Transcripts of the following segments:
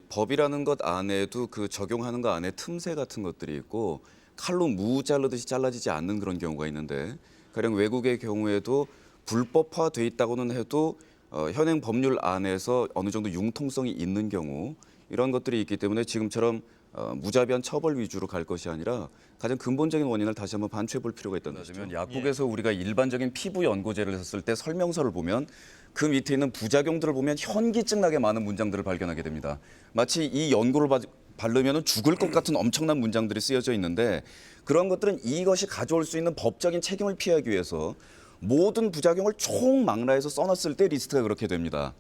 법이라는 것 안에도 그 적용하는 것 안에 틈새 같은 것들이 있고 칼로 무 자르듯이 잘라지지 않는 그런 경우가 있는데 가령 외국의 경우에도 불법화돼 있다고는 해도 현행 법률 안에서 어느 정도 융통성이 있는 경우 이런 것들이 있기 때문에 지금처럼 무자비한 처벌 위주로 갈 것이 아니라 가장 근본적인 원인을 다시 한번 반추해 볼 필요가 있다는 것이죠. 약국에서 우리가 일반적인 피부 연고제를 샀을 때 설명서를 보면 그 밑에 있는 부작용들을 보면 현기증나게 많은 문장들을 발견하게 됩니다. 마치 이 연고를 바르면 죽을 것 같은 엄청난 문장들이 쓰여져 있는데 그런 것들은 이것이 가져올 수 있는 법적인 책임을 피하기 위해서 모든 부작용을 총망라해서 써놨을 때 리스트가 그렇게 됩니다.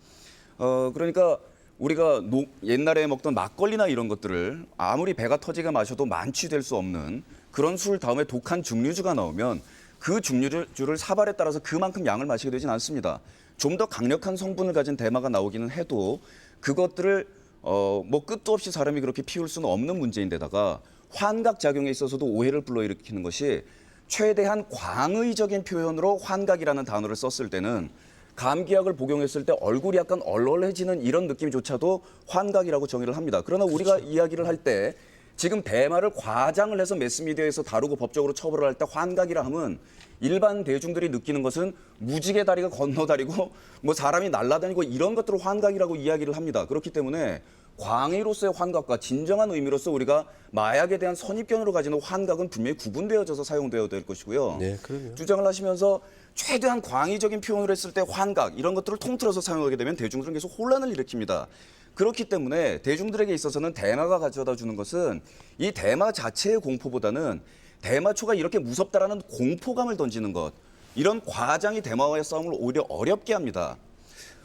그러니까 우리가 옛날에 먹던 막걸리나 이런 것들을 아무리 배가 터지게 마셔도 만취될 수 없는 그런 술 다음에 독한 증류주가 나오면 그 증류주를 사발에 따라서 그만큼 양을 마시게 되진 않습니다. 좀 더 강력한 성분을 가진 대마가 나오기는 해도 그것들을 뭐 끝도 없이 사람이 그렇게 피울 수는 없는 문제인데다가 환각 작용에 있어서도 오해를 불러일으키는 것이 최대한 광의적인 표현으로 환각이라는 단어를 썼을 때는 감기약을 복용했을 때 얼굴이 약간 얼얼해지는 이런 느낌조차도 환각이라고 정의를 합니다. 그러나 우리가 이야기를 할 때 지금 대마를 과장을 해서 매스미디어에서 다루고 법적으로 처벌을 할 때 환각이라 하면 일반 대중들이 느끼는 것은 무지개 다리가 건너다리고 뭐 사람이 날아다니고 이런 것들을 환각이라고 이야기를 합니다. 그렇기 때문에 광의로서의 환각과 진정한 의미로서 우리가 마약에 대한 선입견으로 가지는 환각은 분명히 구분되어져서 사용되어야 될 것이고요. 네, 그럼요. 주장을 하시면서 최대한 광의적인 표현을 했을 때 환각 이런 것들을 통틀어서 사용하게 되면 대중들은 계속 혼란을 일으킵니다. 그렇기 때문에 대중들에게 있어서는 대마가 가져다 주는 것은 이 대마 자체의 공포보다는 대마초가 이렇게 무섭다라는 공포감을 던지는 것 이런 과장이 대마와의 싸움을 오히려 어렵게 합니다.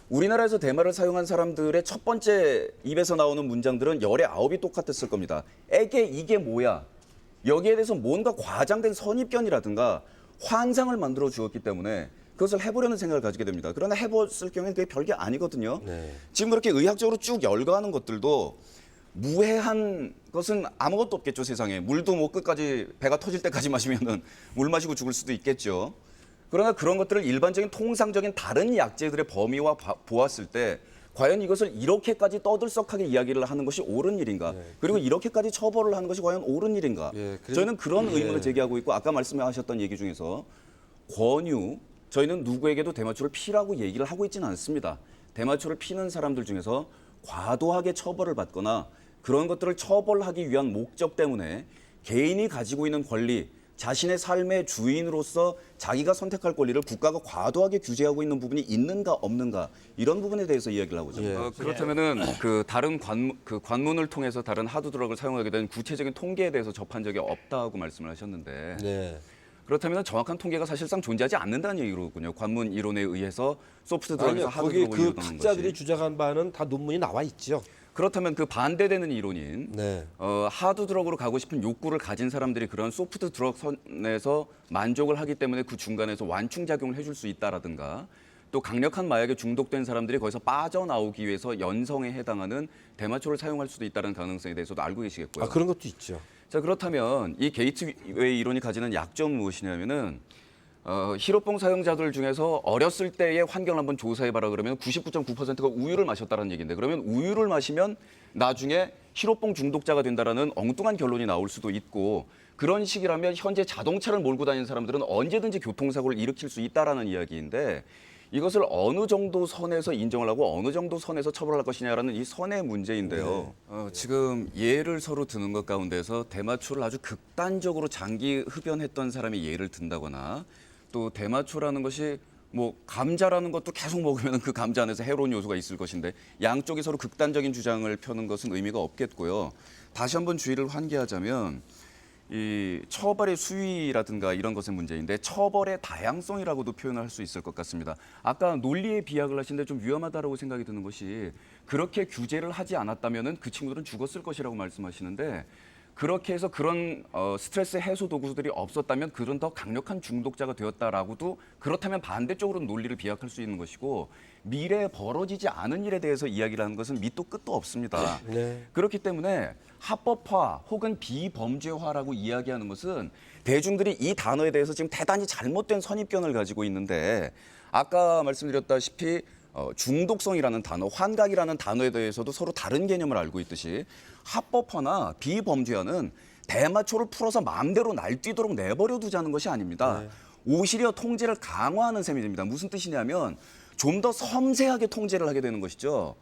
우리나라에서 대마를 사용한 사람들의 첫 번째 입에서 나오는 문장들은 열의 9이 똑같았을 겁니다. 에게 이게 뭐야? 여기에 대해서 뭔가 과장된 선입견이라든가 환상을 만들어 주었기 때문에 그것을 해보려는 생각을 가지게 됩니다. 그러나 해봤을 경우에는 그게 별게 아니거든요. 네. 지금 그렇게 의학적으로 쭉 열거하는 것들도 무해한 것은 아무것도 없겠죠, 세상에. 물도 뭐 끝까지 배가 터질 때까지 마시면은 물 마시고 죽을 수도 있겠죠. 그러나 그런 것들을 일반적인 통상적인 다른 약재들의 범위와 보았을 때 과연 이것을 이렇게까지 떠들썩하게 이야기를 하는 것이 옳은 일인가? 그리고 이렇게까지 처벌을 하는 것이 과연 옳은 일인가? 저희는 그런 의문을 제기하고 있고 아까 말씀하셨던 얘기 중에서 권유, 저희는 누구에게도 대마초를 피라고 얘기를 하고 있지는 않습니다. 대마초를 피는 사람들 중에서 과도하게 처벌을 받거나 그런 것들을 처벌하기 위한 목적 때문에 개인이 가지고 있는 권리, 자신의 삶의 주인으로서 자기가 선택할 권리를 국가가 과도하게 규제하고 있는 부분이 있는가 없는가 이런 부분에 대해서 이야기를 하고자 합니다. 그렇다면은 그 다른 관문을 통해서 다른 하드드럭을 사용하게 된 구체적인 통계에 대해서 접한 적이 없다고 말씀을 하셨는데 네. 그렇다면 정확한 통계가 사실상 존재하지 않는다는 얘기로군요. 관문 이론에 의해서 소프트 드럭에서 아니요, 거기 하드드럭으로 그 이어가는 학자들이 것이. 주장한 바는 다 논문이 나와 있죠. 그렇다면 그 반대되는 이론인 네. 하드 드럭으로 가고 싶은 욕구를 가진 사람들이 그런 소프트 드럭 선에서 만족을 하기 때문에 그 중간에서 완충 작용을 해줄 수 있다라든가 또 강력한 마약에 중독된 사람들이 거기서 빠져나오기 위해서 연성에 해당하는 대마초를 사용할 수도 있다는 가능성에 대해서도 알고 계시겠고요. 아, 그런 것도 있죠. 자, 그렇다면 이 게이트웨이 이론이 가지는 약점은 무엇이냐면은 히로뽕 사용자들 중에서 어렸을 때의 환경을 한번 조사해봐라 그러면 99.9%가 우유를 마셨다는 얘기인데 그러면 우유를 마시면 나중에 히로뽕 중독자가 된다라는 엉뚱한 결론이 나올 수도 있고 그런 식이라면 현재 자동차를 몰고 다니는 사람들은 언제든지 교통사고를 일으킬 수 있다라는 이야기인데 이것을 어느 정도 선에서 인정을 하고 어느 정도 선에서 처벌할 것이냐라는 이 선의 문제인데요. 지금 예를 서로 드는 것 가운데서 대마초를 아주 극단적으로 장기 흡연했던 사람이 예를 든다거나 또 대마초라는 것이 뭐 감자라는 것도 계속 먹으면 그 감자 안에서 해로운 요소가 있을 것인데 양쪽이 서로 극단적인 주장을 펴는 것은 의미가 없겠고요. 다시 한번 주의를 환기하자면 이 처벌의 수위라든가 이런 것의 문제인데 처벌의 다양성이라고도 표현을 할 수 있을 것 같습니다. 아까 논리의 비약을 하시는데 좀 위험하다고 생각이 드는 것이 그렇게 규제를 하지 않았다면 그 친구들은 죽었을 것이라고 말씀하시는데 그렇게 해서 그런 스트레스 해소 도구들이 없었다면 그런 더 강력한 중독자가 되었다라고도 그렇다면 반대쪽으로는 논리를 비약할 수 있는 것이고 미래에 벌어지지 않은 일에 대해서 이야기를 하는 것은 밑도 끝도 없습니다. 네. 그렇기 때문에 합법화 혹은 비범죄화라고 이야기하는 것은 대중들이 이 단어에 대해서 지금 대단히 잘못된 선입견을 가지고 있는데 아까 말씀드렸다시피 중독성이라는 단어, 환각이라는 단어에 대해서도 서로 다른 개념을 알고 있듯이 합법화나 비범죄화는 대마초를 풀어서 마음대로 날뛰도록 내버려 두자는 것이 아닙니다. 오히려 통제를 강화하는 셈이 됩니다. 무슨 뜻이냐면 좀 더 섬세하게 통제를 하게 되는 것이죠.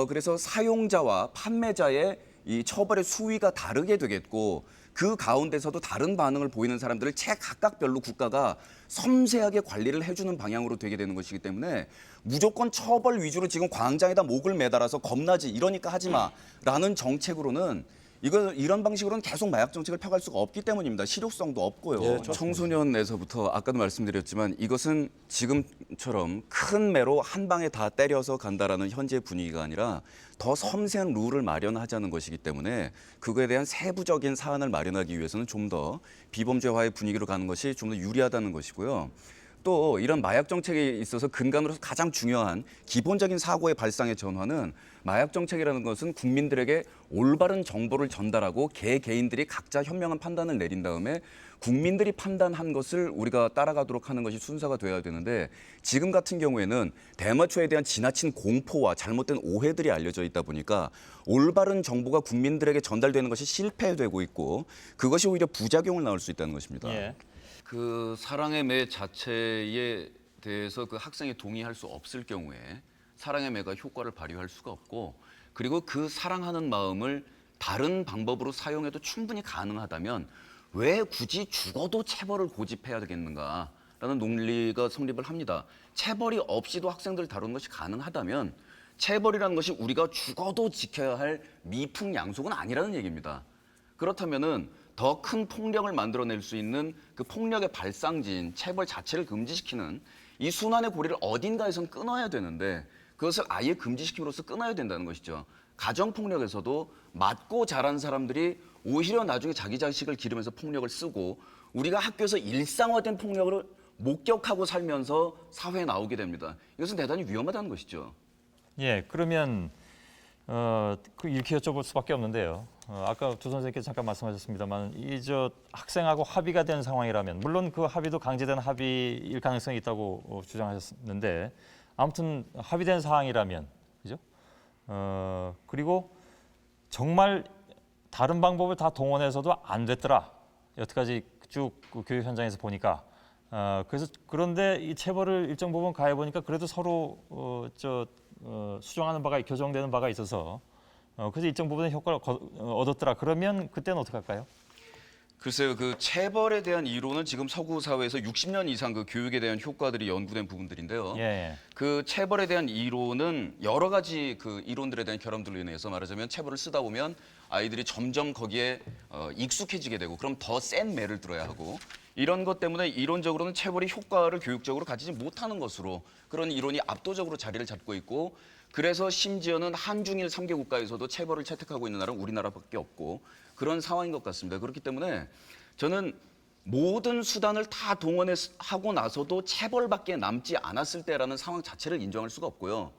그래서 사용자와 판매자의 이 처벌의 수위가 다르게 되겠고 그 가운데서도 다른 반응을 보이는 사람들을 각각별로 국가가 섬세하게 관리를 해주는 방향으로 되게 되는 것이기 때문에 무조건 처벌 위주로 지금 광장에다 목을 매달아서 겁나지 이러니까 하지 마라는 정책으로는 이런 방식으로는 계속 마약 정책을 펴갈 수가 없기 때문입니다. 실효성도 없고요. 청소년에서부터 아까도 말씀드렸지만 이것은 지금처럼 큰 매로 한 방에 다 때려서 간다라는 현재 분위기가 아니라 더 섬세한 룰을 마련하자는 것이기 때문에 그거에 대한 세부적인 사안을 마련하기 위해서는 좀 더 비범죄화의 분위기로 가는 것이 좀 더 유리하다는 것이고요. 또 이런 마약 정책에 있어서 근간으로서 가장 중요한 기본적인 사고의 발상의 전환은 마약 정책이라는 것은 국민들에게 올바른 정보를 전달하고 개개인들이 각자 현명한 판단을 내린 다음에 국민들이 판단한 것을 우리가 따라가도록 하는 것이 순서가 되어야 되는데 지금 같은 경우에는 대마초에 대한 지나친 공포와 잘못된 오해들이 알려져 있다 보니까 올바른 정보가 국민들에게 전달되는 것이 실패되고 있고 그것이 오히려 부작용을 낳을 수 있다는 것입니다. 예. 그 사랑의 매 자체에 대해서 그 학생이 동의할 수 없을 경우에 사랑의 매가 효과를 발휘할 수가 없고 그리고 그 사랑하는 마음을 다른 방법으로 사용해도 충분히 가능하다면 왜 굳이 죽어도 체벌을 고집해야 되겠는가라는 논리가 성립을 합니다. 체벌이 없이도 학생들을 다루는 것이 가능하다면 체벌이라는 것이 우리가 죽어도 지켜야 할 미풍양속은 아니라는 얘기입니다. 그렇다면은 더 큰 폭력을 만들어낼 수 있는 그 폭력의 발상지인 체벌 자체를 금지시키는 이 순환의 고리를 어딘가에선 끊어야 되는데 그것을 아예 금지시킴으로써 끊어야 된다는 것이죠. 가정폭력에서도 맞고 자란 사람들이 오히려 나중에 자기 자식을 기르면서 폭력을 쓰고 우리가 학교에서 일상화된 폭력을 목격하고 살면서 사회에 나오게 됩니다. 이것은 대단히 위험하다는 것이죠. 예, 그러면 이렇게 여쭤볼 수밖에 없는데요. 아까 두 선생님께서 잠깐 말씀하셨습니다만 학생하고 합의가 된 상황이라면 물론 그 합의도 강제된 합의일 가능성이 있다고 주장하셨는데 아무튼 합의된 사항이라면 그죠? 그리고 정말 다른 방법을 다 동원해서도 안 됐더라. 여태까지 쭉 그 교육 현장에서 보니까 그래서 그런데 이 체벌을 일정 부분 가해 보니까 그래도 서로 수정하는 바가 교정되는 바가 있어서 그래서 일정 부분의 효과를 얻었더라. 그러면 그때는 어떻게 할까요? 글쎄요, 그 체벌에 대한 이론은 지금 서구 사회에서 60년 이상 그 교육에 대한 효과들이 연구된 부분들인데요. 예. 그 체벌에 대한 이론은 여러 가지 그 이론들에 대한 결함들로 인해서 말하자면 체벌을 쓰다 보면 아이들이 점점 거기에 익숙해지게 되고 그럼 더 센 매를 들어야 하고 이런 것 때문에 이론적으로는 체벌이 효과를 교육적으로 가지지 못하는 것으로 그런 이론이 압도적으로 자리를 잡고 있고 그래서 심지어는 한중일 3개 국가에서도 체벌을 채택하고 있는 나라는 우리나라밖에 없고 그런 상황인 것 같습니다. 그렇기 때문에 저는 모든 수단을 다 동원하고 나서도 체벌밖에 남지 않았을 때라는 상황 자체를 인정할 수가 없고요.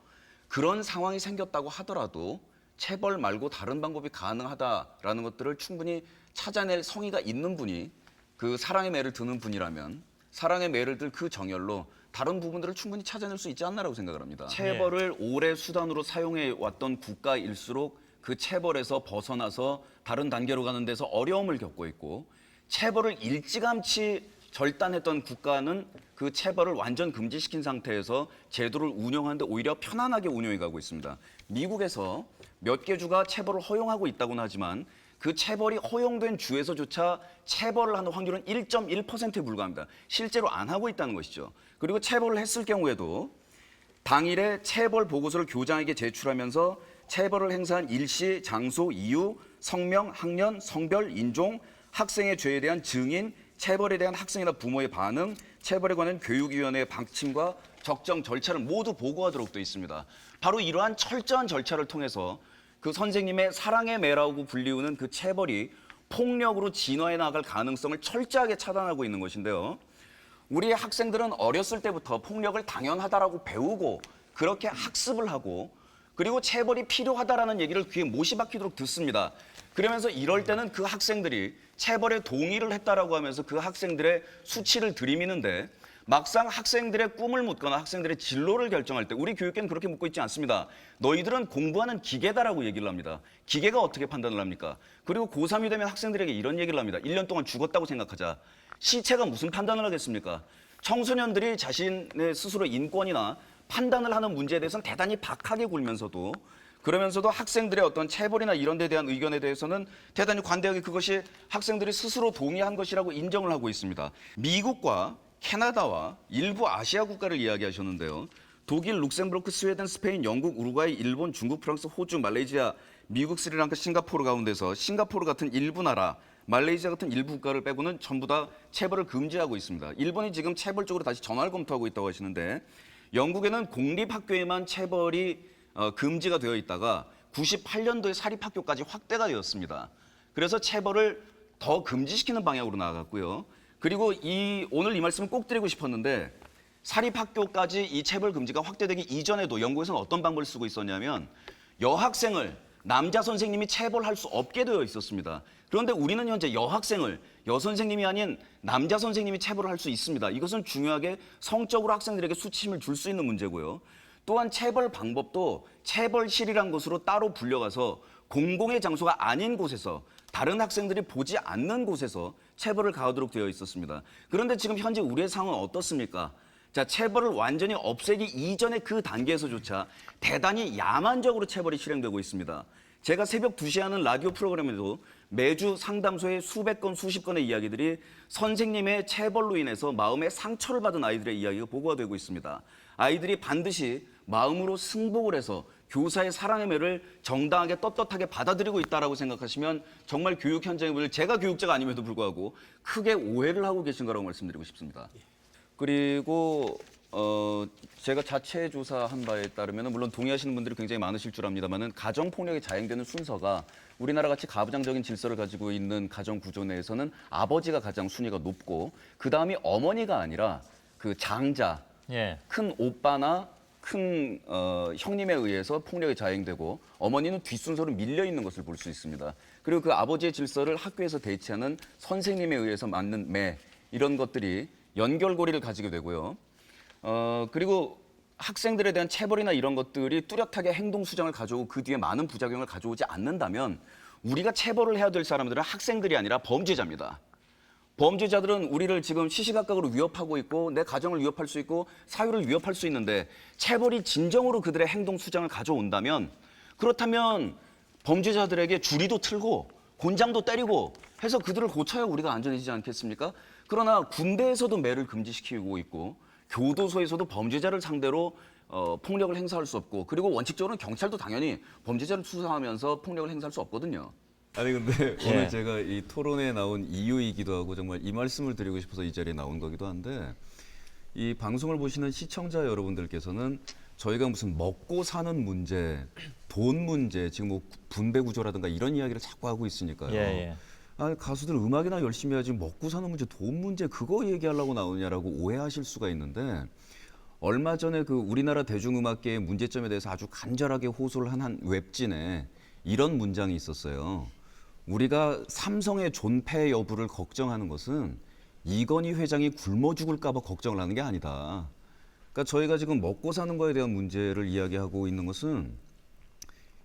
그런 상황이 생겼다고 하더라도 체벌 말고 다른 방법이 가능하다라는 것들을 충분히 찾아낼 성의가 있는 분이 그 사랑의 매를 드는 분이라면 사랑의 매를 들 그 정열로 다른 부분들을 충분히 찾아낼 수 있지 않나라고 생각을 합니다. 체벌을 오래 수단으로 사용해 왔던 국가일수록 그 체벌에서 벗어나서 다른 단계로 가는 데서 어려움을 겪고 있고 체벌을 일찌감치 절단했던 국가는 그 체벌을 완전 금지시킨 상태에서 제도를 운영하는데 오히려 편안하게 운영해 가고 있습니다. 미국에서 몇 개 주가 체벌을 허용하고 있다고는 하지만 그 체벌이 허용된 주에서조차 체벌을 하는 확률은 1.1%에 불과합니다. 실제로 안 하고 있다는 것이죠. 그리고 체벌을 했을 경우에도 당일에 체벌 보고서를 교장에게 제출하면서 체벌을 행사한 일시, 장소, 이유, 성명, 학년, 성별, 인종, 학생의 죄에 대한 증인, 체벌에 대한 학생이나 부모의 반응, 체벌에 관한 교육위원회의 방침과 적정 절차를 모두 보고하도록 되어 있습니다. 바로 이러한 철저한 절차를 통해서 그 선생님의 사랑의 매라고 불리우는 그 체벌이 폭력으로 진화해 나갈 가능성을 철저하게 차단하고 있는 것인데요. 우리 학생들은 어렸을 때부터 폭력을 당연하다라고 배우고 그렇게 학습을 하고 그리고 체벌이 필요하다라는 얘기를 귀에 못이 박히도록 듣습니다. 그러면서 이럴 때는 그 학생들이 체벌에 동의를 했다라고 하면서 그 학생들의 수치를 들이미는데 막상 학생들의 꿈을 묻거나 학생들의 진로를 결정할 때 우리 교육계는 그렇게 묻고 있지 않습니다. 너희들은 공부하는 기계다라고 얘기를 합니다. 기계가 어떻게 판단을 합니까? 그리고 고3이 되면 학생들에게 이런 얘기를 합니다. 1년 동안 죽었다고 생각하자. 시체가 무슨 판단을 하겠습니까? 청소년들이 자신의 스스로 인권이나 판단을 하는 문제에 대해서는 대단히 박하게 굴면서도 그러면서도 학생들의 어떤 체벌이나 이런 데 대한 의견에 대해서는 대단히 관대하게 그것이 학생들이 스스로 동의한 것이라고 인정을 하고 있습니다. 미국과 캐나다와 일부 아시아 국가를 이야기하셨는데요. 독일, 룩셈부르크, 스웨덴, 스페인, 영국, 우루과이, 일본, 중국, 프랑스, 호주, 말레이시아, 미국, 스리랑카, 싱가포르 가운데서 싱가포르 같은 일부 나라, 말레이시아 같은 일부 국가를 빼고는 전부 다 체벌을 금지하고 있습니다. 일본이 지금 체벌 쪽으로 다시 전환을 검토하고 있다고 하시는데 영국에는 공립학교에만 체벌이 금지가 되어 있다가 98년도에 사립학교까지 확대가 되었습니다. 그래서 체벌을 더 금지시키는 방향으로 나아갔고요. 그리고 오늘 이 말씀을 꼭 드리고 싶었는데 사립학교까지 이 체벌 금지가 확대되기 이전에도 영국에서는 어떤 방법을 쓰고 있었냐면 여학생을 남자 선생님이 체벌할 수 없게 되어 있었습니다. 그런데 우리는 현재 여학생을 여선생님이 아닌 남자 선생님이 체벌을 할 수 있습니다. 이것은 중요하게 성적으로 학생들에게 수치심을 줄 수 있는 문제고요. 또한 체벌 방법도 체벌실이란 곳으로 따로 불려가서 공공의 장소가 아닌 곳에서 다른 학생들이 보지 않는 곳에서 체벌을 가하도록 되어 있었습니다. 그런데 지금 현재 우리의 상황은 어떻습니까? 자, 체벌을 완전히 없애기 이전의 그 단계에서조차 대단히 야만적으로 체벌이 실행되고 있습니다. 제가 새벽 2시에 하는 라디오 프로그램에도 매주 상담소의 수백 건, 수십 건의 이야기들이 선생님의 체벌로 인해서 마음에 상처를 받은 아이들의 이야기가 보고가 되고 있습니다. 아이들이 반드시 마음으로 승복을 해서 교사의 사랑의 매를 정당하게 떳떳하게 받아들이고 있다라고 생각하시면 정말 교육 현장에 보면 제가 교육자가 아님에도 불구하고 크게 오해를 하고 계신 거라고 말씀드리고 싶습니다. 그리고 제가 자체 조사한 바에 따르면 물론 동의하시는 분들이 굉장히 많으실 줄 압니다만은 가정 폭력이 자행되는 순서가 우리나라 같이 가부장적인 질서를 가지고 있는 가정 구조 내에서는 아버지가 가장 순위가 높고 그 다음이 어머니가 아니라 그 장자, 예. 큰 오빠나 큰 형님에 의해서 폭력이 자행되고 어머니는 뒷순서로 밀려 있는 것을 볼 수 있습니다. 그리고 그 아버지의 질서를 학교에서 대치하는 선생님에 의해서 맞는 매 이런 것들이 연결고리를 가지게 되고요. 그리고 학생들에 대한 체벌이나 이런 것들이 뚜렷하게 행동 수정을 가져오고 그 뒤에 많은 부작용을 가져오지 않는다면 우리가 체벌을 해야 될 사람들은 학생들이 아니라 범죄자입니다. 범죄자들은 우리를 지금 시시각각으로 위협하고 있고 내 가정을 위협할 수 있고 사회를 위협할 수 있는데 체벌이 진정으로 그들의 행동 수정을 가져온다면 그렇다면 범죄자들에게 주리도 틀고 곤장도 때리고 해서 그들을 고쳐야 우리가 안전해지지 않겠습니까? 그러나 군대에서도 매를 금지시키고 있고 교도소에서도 범죄자를 상대로 폭력을 행사할 수 없고 그리고 원칙적으로는 경찰도 당연히 범죄자를 수사하면서 폭력을 행사할 수 없거든요. 아니 근데 예. 오늘 제가 이 토론에 나온 이유이기도 하고 정말 이 말씀을 드리고 싶어서 이 자리에 나온 거기도 한데 이 방송을 보시는 시청자 여러분들께서는 저희가 무슨 먹고 사는 문제, 돈 문제, 지금 뭐 분배 구조라든가 이런 이야기를 자꾸 하고 있으니까요. 예, 예. 아, 가수들 음악이나 열심히 해야지 먹고 사는 문제, 돈 문제 그거 얘기하려고 나오냐라고 오해하실 수가 있는데 얼마 전에 그 우리나라 대중음악계의 문제점에 대해서 아주 간절하게 호소를 한 웹진에 이런 문장이 있었어요. 우리가 삼성의 존폐 여부를 걱정하는 것은 이건희 회장이 굶어 죽을까 봐 걱정을 하는 게 아니다. 그러니까 저희가 지금 먹고 사는 거에 대한 문제를 이야기하고 있는 것은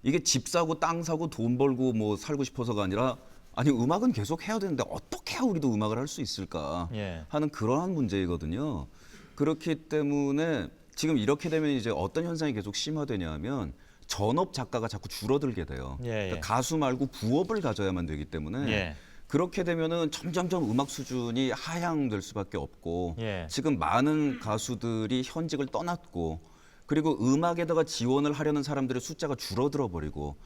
이게 집 사고 땅 사고 돈 벌고 뭐 살고 싶어서가 아니라 아니 음악은 계속 해야 되는데 어떻게 해야 우리도 음악을 할 수 있을까 예. 하는 그러한 문제이거든요. 그렇기 때문에 지금 이렇게 되면 이제 어떤 현상이 계속 심화되냐 하면 전업 작가가 자꾸 줄어들게 돼요. 예, 예. 그러니까 가수 말고 부업을 가져야만 되기 때문에 예. 그렇게 되면은 점점점 음악 수준이 하향될 수밖에 없고 예. 지금 많은 가수들이 현직을 떠났고 그리고 음악에다가 지원을 하려는 사람들의 숫자가 줄어들어 버리고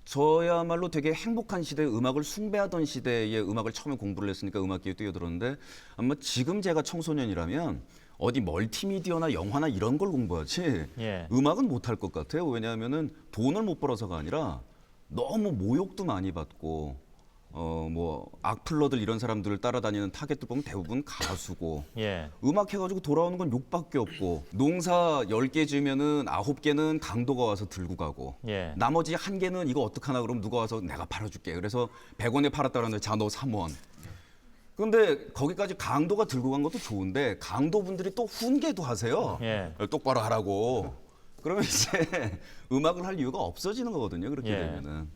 저야말로 되게 행복한 시대에 음악을 숭배하던 시대에 음악을 처음에 공부를 했으니까 음악계에 뛰어들었는데 아마 지금 제가 청소년이라면 어디 멀티미디어나 영화나 이런 걸 공부하지 예. 음악은 못할 것 같아요. 왜냐하면은 돈을 못 벌어서가 아니라 너무 모욕도 많이 받고 뭐 악플러들 이런 사람들을 따라다니는 타겟들 보면 대부분 가수고 예. 음악 해가지고 돌아오는 건 욕밖에 없고 농사 10개 지으면은 9개는 강도가 와서 들고 가고 예. 나머지 1개는 이거 어떡하나 그러면 누가 와서 내가 팔아줄게. 그래서 100원에 팔았다 그러는데 자 너 3원. 근데 거기까지 강도가 들고 간 것도 좋은데 강도분들이 또 훈계도 하세요. 예. 똑바로 하라고. 그러면 이제 음악을 할 이유가 없어지는 거거든요. 그렇게 예. 되면은.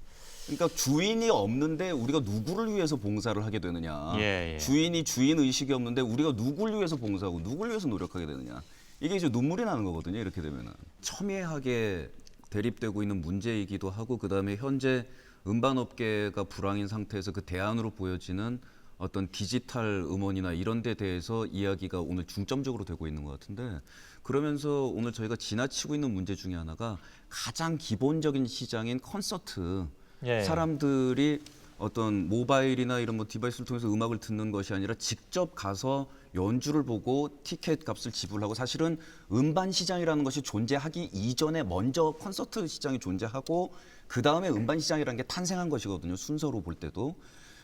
그러니까 주인이 없는데 우리가 누구를 위해서 봉사를 하게 되느냐. 예. 주인이 주인 의식이 없는데 우리가 누구를 위해서 봉사하고 누구를 위해서 노력하게 되느냐. 이게 이제 눈물이 나는 거거든요. 이렇게 되면은. 첨예하게 대립되고 있는 문제이기도 하고 그다음에 현재 음반업계가 불황인 상태에서 그 대안으로 보여지는 어떤 디지털 음원이나 이런 데 대해서 이야기가 오늘 중점적으로 되고 있는 것 같은데 그러면서 오늘 저희가 지나치고 있는 문제 중에 하나가 가장 기본적인 시장인 콘서트. 예. 사람들이 어떤 모바일이나 이런 뭐 디바이스를 통해서 음악을 듣는 것이 아니라 직접 가서 연주를 보고 티켓 값을 지불하고 사실은 음반 시장이라는 것이 존재하기 이전에 먼저 콘서트 시장이 존재하고 그 다음에 음반 시장이라는 게 탄생한 것이거든요. 순서로 볼 때도.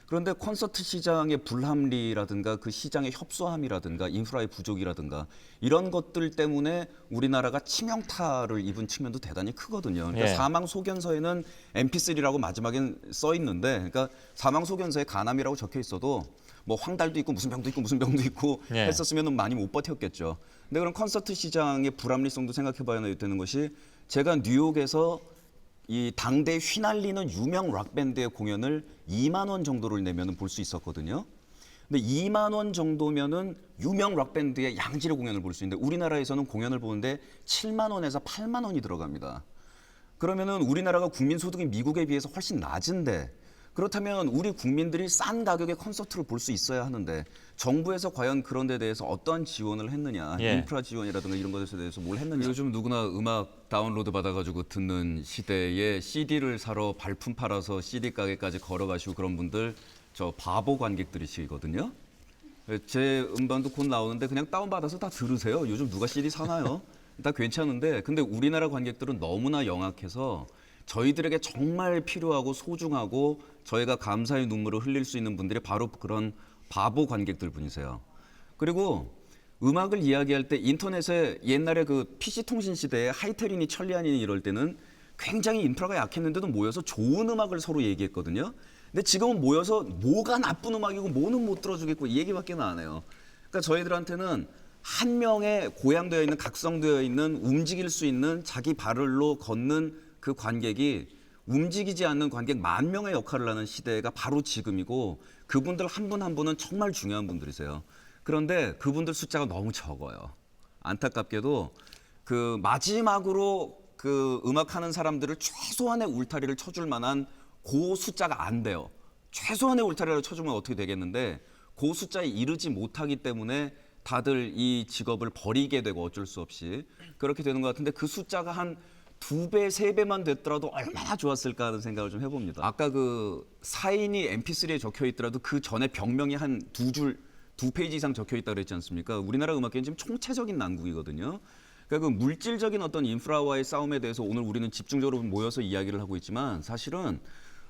그런데 콘서트 시장의 불합리라든가 그 시장의 협소함이라든가 인프라의 부족이라든가 이런 것들 때문에 우리나라가 치명타를 입은 측면도 대단히 크거든요. 그러니까 예. 사망 소견서에는 MP3라고 마지막엔 써 있는데 그러니까 사망 소견서에 간암이라고 적혀 있어도 뭐 황달도 있고 무슨 병도 있고 무슨 병도 있고 예. 했었으면 많이 못 버텼겠죠. 근데 그런 콘서트 시장의 불합리성도 생각해 봐야 되는 것이 제가 뉴욕에서 이 당대에 휘날리는 유명 락밴드의 공연을 2만 원 정도를 내면 볼 수 있었거든요. 근데 2만 원 정도면은 유명 락밴드의 양질의 공연을 볼 수 있는데 우리나라에서는 공연을 보는데 7만 원에서 8만 원이 들어갑니다. 그러면은 우리나라가 국민 소득이 미국에 비해서 훨씬 낮은데 그렇다면 우리 국민들이 싼 가격의 콘서트를 볼 수 있어야 하는데 정부에서 과연 그런 데 대해서 어떤 지원을 했느냐 예. 인프라 지원이라든가 이런 것에 대해서 뭘 했느냐 요즘 누구나 음악 다운로드 받아가지고 듣는 시대에 CD를 사러 발품 팔아서 CD 가게까지 걸어가시고 그런 분들 저 바보 관객들이시거든요. 제 음반도 곧 나오는데 그냥 다운받아서 다 들으세요. 요즘 누가 CD 사나요? 다 괜찮은데 근데 우리나라 관객들은 너무나 영악해서 저희들에게 정말 필요하고 소중하고 저희가 감사의 눈물을 흘릴 수 있는 분들이 바로 그런 바보 관객들 분이세요. 그리고 음악을 이야기할 때 인터넷에 옛날에 그 PC 통신 시대에 하이테린이 천리안이 이럴 때는 굉장히 인프라가 약했는데도 모여서 좋은 음악을 서로 얘기했거든요. 근데 지금은 모여서 뭐가 나쁜 음악이고 뭐는 못 들어주겠고 이 얘기밖에 안 해요. 그러니까 저희들한테는 한 명의 고양되어 있는 각성되어 있는 움직일 수 있는 자기 발을로 걷는 그 관객이 움직이지 않는 관객 10,000명의 역할을 하는 시대가 바로 지금이고 그분들 한 분 한 분은 정말 중요한 분들이세요. 그런데 그분들 숫자가 너무 적어요. 안타깝게도 그 마지막으로 그 음악하는 사람들을 최소한의 울타리를 쳐줄 만한 그 숫자가 안 돼요. 최소한의 울타리를 쳐주면 어떻게 되겠는데 그 숫자에 이르지 못하기 때문에 다들 이 직업을 버리게 되고 어쩔 수 없이 그렇게 되는 것 같은데 그 숫자가 한 2배, 3배만 됐더라도 얼마나 좋았을까 하는 생각을 좀 해봅니다. 아까 그 사인이 MP3에 적혀 있더라도 그 전에 병명이 한 2페이지 이상 적혀 있다고 그랬지 않습니까? 우리나라 음악계는 지금 총체적인 난국이거든요. 그러니까 그 물질적인 어떤 인프라와의 싸움에 대해서 오늘 우리는 집중적으로 모여서 이야기를 하고 있지만 사실은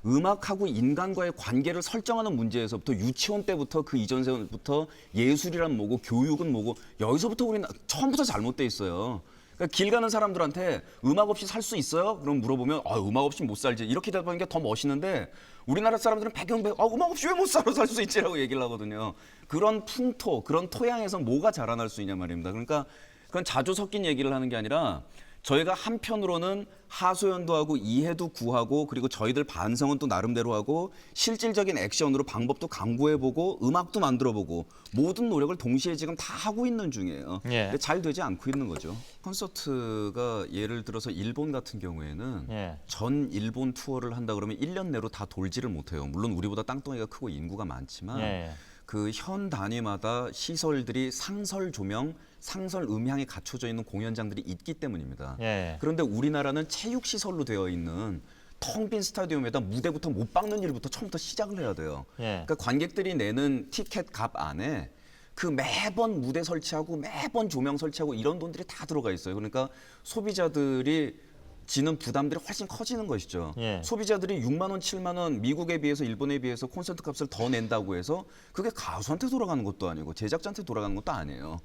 음악하고 인간과의 관계를 설정하는 문제에서부터 유치원 때부터 그 이전부터 예술이란 뭐고 교육은 뭐고 여기서부터 우리는 처음부터 잘못돼 있어요. 그러니까 길 가는 사람들한테 음악 없이 살 수 있어요? 그럼 물어보면 음악 없이 못 살지. 이렇게 대답하는 게 더 멋있는데 우리나라 사람들은 음악 없이 왜 못 살아 살 수 있지라고 얘기를 하거든요. 그런 풍토, 그런 토양에서 뭐가 자라날 수 있냐 말입니다. 그러니까 그건 자주 섞인 얘기를 하는 게 아니라 저희가 한편으로는 하소연도 하고 이해도 구하고 그리고 저희들 반성은 또 나름대로 하고 실질적인 액션으로 방법도 강구해보고 음악도 만들어보고 모든 노력을 동시에 지금 다 하고 있는 중이에요. 예. 근데 잘 되지 않고 있는 거죠. 콘서트가 예를 들어서 일본 같은 경우에는 예. 전 일본 투어를 한다 그러면 1년 내로 다 돌지를 못해요. 물론 우리보다 땅덩이가 크고 인구가 많지만 예. 그 현 단위마다 시설들이 상설 조명, 상설 음향이 갖춰져 있는 공연장들이 있기 때문입니다. 예. 그런데 우리나라는 체육 시설로 되어 있는 텅 빈 스타디움에다 무대부터 못 박는 일부터 처음부터 시작을 해야 돼요. 예. 그러니까 관객들이 내는 티켓 값 안에 그 매번 무대 설치하고 매번 조명 설치하고 이런 돈들이 다 들어가 있어요. 그러니까 소비자들이 지는 부담들이 훨씬 커지는 것이죠. 예. 소비자들이 6만 원, 7만 원 미국에 비해서 일본에 비해서 콘서트 값을 더 낸다고 해서 그게 가수한테 돌아가는 것도 아니고 제작자한테 돌아가는 것도 아니에요.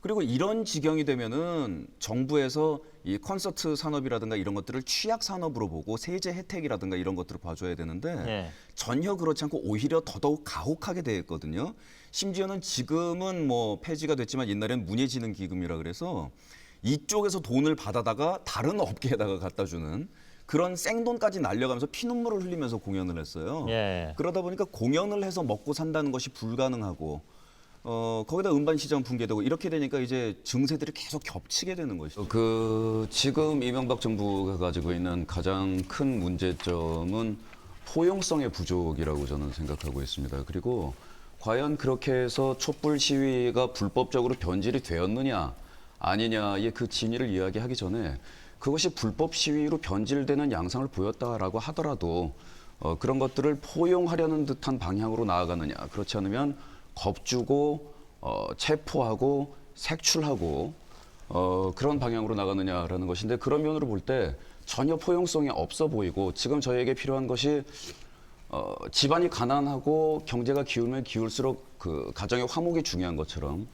그리고 이런 지경이 되면은 정부에서 이 콘서트 산업이라든가 이런 것들을 취약 산업으로 보고 세제 혜택이라든가 이런 것들을 봐줘야 되는데 예. 전혀 그렇지 않고 오히려 더더욱 가혹하게 돼 있거든요. 심지어는 지금은 뭐 폐지가 됐지만 옛날엔 문예지능기금이라 그래서 이쪽에서 돈을 받아다가 다른 업계에다가 갖다 주는 그런 생돈까지 날려가면서 피눈물을 흘리면서 공연을 했어요. 예. 그러다 보니까 공연을 해서 먹고 산다는 것이 불가능하고 거기다 음반 시장 붕괴되고 이렇게 되니까 이제 증세들이 계속 겹치게 되는 것이죠. 지금 이명박 정부가 가지고 있는 가장 큰 문제점은 포용성의 부족이라고 저는 생각하고 있습니다. 그리고 과연 그렇게 해서 촛불 시위가 불법적으로 변질이 되었느냐 아니냐의 그 진위를 이야기하기 전에 그것이 불법 시위로 변질되는 양상을 보였다라고 하더라도 그런 것들을 포용하려는 듯한 방향으로 나아가느냐 그렇지 않으면 겁주고 체포하고 색출하고 그런 방향으로 나가느냐라는 것인데 그런 면으로 볼 때 전혀 포용성이 없어 보이고 지금 저희에게 필요한 것이 집안이 가난하고 경제가 기울면 기울수록 그 가정의 화목이 중요한 것처럼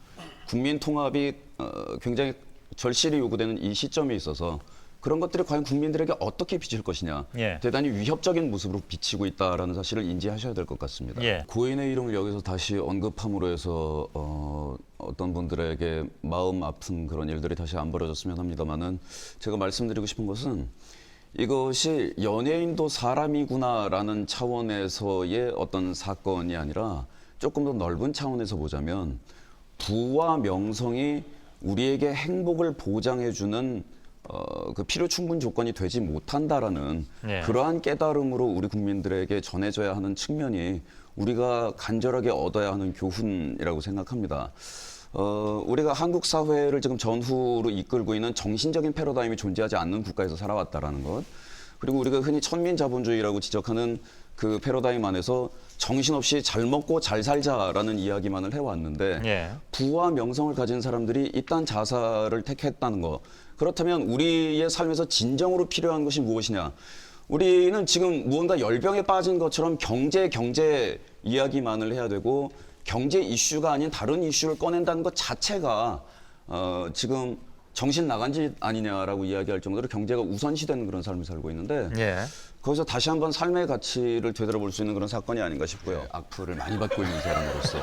국민 통합이 굉장히 절실히 요구되는 이 시점에 있어서 그런 것들이 과연 국민들에게 어떻게 비칠 것이냐 예. 대단히 위협적인 모습으로 비치고 있다라는 사실을 인지하셔야 될 것 같습니다. 예. 고인의 이름을 여기서 다시 언급함으로 해서 어떤 분들에게 마음 아픈 그런 일들이 다시 안 벌어졌으면 합니다만은 제가 말씀드리고 싶은 것은 이것이 연예인도 사람이구나라는 차원에서의 어떤 사건이 아니라 조금 더 넓은 차원에서 보자면 부와 명성이 우리에게 행복을 보장해주는 그 필요 충분 조건이 되지 못한다라는 네. 그러한 깨달음으로 우리 국민들에게 전해져야 하는 측면이 우리가 간절하게 얻어야 하는 교훈이라고 생각합니다. 우리가 한국 사회를 지금 전후로 이끌고 있는 정신적인 패러다임이 존재하지 않는 국가에서 살아왔다라는 것. 그리고 우리가 흔히 천민자본주의라고 지적하는 그 패러다임 안에서 정신없이 잘 먹고 잘 살자라는 이야기만을 해왔는데 예. 부와 명성을 가진 사람들이 이딴 자살을 택했다는 거. 그렇다면 우리의 삶에서 진정으로 필요한 것이 무엇이냐? 우리는 지금 무언가 열병에 빠진 것처럼 경제 이야기만을 해야 되고 경제 이슈가 아닌 다른 이슈를 꺼낸다는 것 자체가 지금 정신 나간 짓 아니냐라고 이야기할 정도로 경제가 우선시되는 그런 삶을 살고 있는데 예. 거기서 다시 한번 삶의 가치를 되돌아볼 수 있는 그런 사건이 아닌가 싶고요. 악플을 많이 받고 있는 사람으로서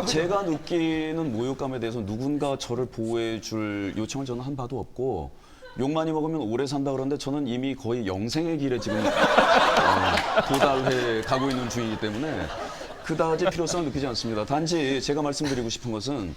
제가 느끼는 모욕감에 대해서 누군가 저를 보호해 줄 요청을 저는 한 바도 없고 욕 많이 먹으면 오래 산다 그러는데 저는 이미 거의 영생의 길에 지금 도달해 가고 있는 중이기 때문에 그다지 필요성을 느끼지 않습니다. 단지 제가 말씀드리고 싶은 것은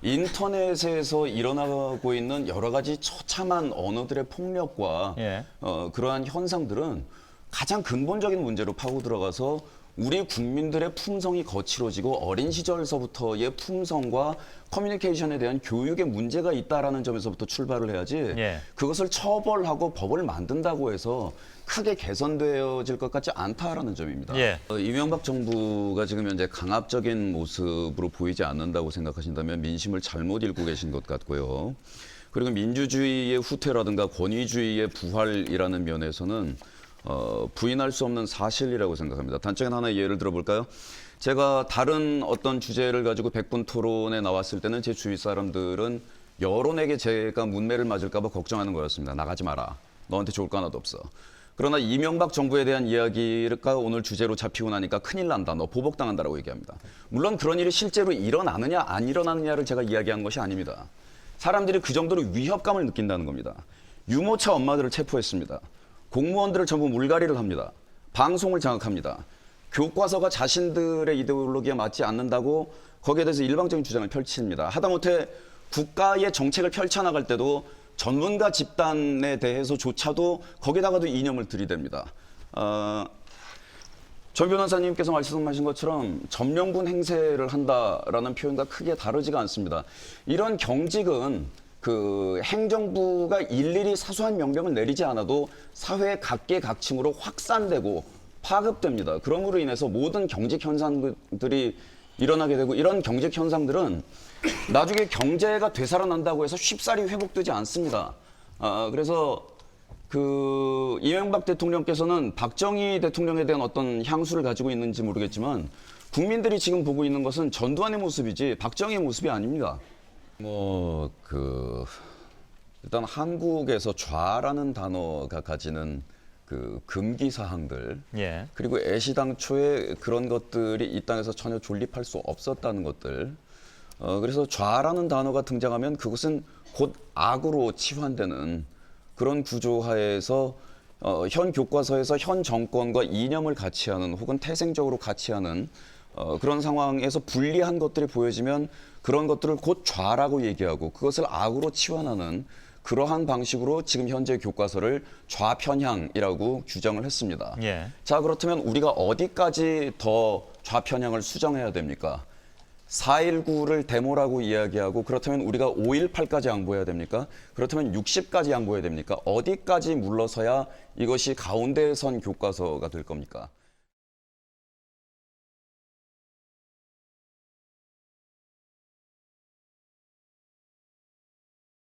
인터넷에서 일어나고 있는 여러 가지 처참한 언어들의 폭력과 예. 그러한 현상들은 가장 근본적인 문제로 파고 들어가서 우리 국민들의 품성이 거칠어지고 어린 시절서부터의 품성과 커뮤니케이션에 대한 교육에 문제가 있다라는 점에서부터 출발을 해야지 예. 그것을 처벌하고 법을 만든다고 해서 크게 개선되어질 것 같지 않다라는 점입니다. 예. 이명박 정부가 지금 현재 강압적인 모습으로 보이지 않는다고 생각하신다면 민심을 잘못 읽고 계신 것 같고요. 그리고 민주주의의 후퇴라든가 권위주의의 부활이라는 면에서는 부인할 수 없는 사실이라고 생각합니다. 단적인 하나의 예를 들어볼까요? 제가 다른 어떤 주제를 가지고 100분 토론에 나왔을 때는 제 주위 사람들은 여론에게 제가 문매를 맞을까 봐 걱정하는 거였습니다. 나가지 마라. 너한테 좋을 거 하나도 없어. 그러나 이명박 정부에 대한 이야기가 오늘 주제로 잡히고 나니까 큰일 난다. 너 보복당한다라고 얘기합니다. 물론 그런 일이 실제로 일어나느냐 안 일어나느냐를 제가 이야기한 것이 아닙니다. 사람들이 그 정도로 위협감을 느낀다는 겁니다. 유모차 엄마들을 체포했습니다. 공무원들을 전부 물갈이를 합니다. 방송을 장악합니다. 교과서가 자신들의 이데올로기에 맞지 않는다고 거기에 대해서 일방적인 주장을 펼칩니다. 하다못해 국가의 정책을 펼쳐나갈 때도 전문가 집단에 대해서조차도 거기다가도 이념을 들이댑니다. 정 변호사님께서 말씀하신 것처럼 점령군 행세를 한다라는 표현과 크게 다르지가 않습니다. 이런 경직은 그 행정부가 일일이 사소한 명령을 내리지 않아도 사회 각계각층으로 확산되고 파급됩니다. 그러므로 인해서 모든 경직 현상들이 일어나게 되고 이런 경직 현상들은 나중에 경제가 되살아난다고 해서 쉽사리 회복되지 않습니다. 그래서 그 이명박 대통령께서는 박정희 대통령에 대한 어떤 향수를 가지고 있는지 모르겠지만 국민들이 지금 보고 있는 것은 전두환의 모습이지 박정희의 모습이 아닙니다. 일단 한국에서 좌라는 단어가 가지는 그 금기 사항들 예. 그리고 애시당초에 그런 것들이 이 땅에서 전혀 존립할 수 없었다는 것들. 그래서 좌라는 단어가 등장하면 그것은 곧 악으로 치환되는 그런 구조하에서 현 교과서에서 현 정권과 이념을 같이 하는 혹은 태생적으로 같이 하는 그런 상황에서 불리한 것들이 보여지면 그런 것들을 곧 좌라고 얘기하고 그것을 악으로 치환하는 그러한 방식으로 지금 현재 교과서를 좌편향이라고 규정을 했습니다. 예. 자, 그렇다면 우리가 어디까지 더 좌편향을 수정해야 됩니까? 4.19를 데모라고 이야기하고 그렇다면 우리가 5.18까지 양보해야 됩니까? 그렇다면 60까지 양보해야 됩니까? 어디까지 물러서야 이것이 가운데에 선 교과서가 될 겁니까?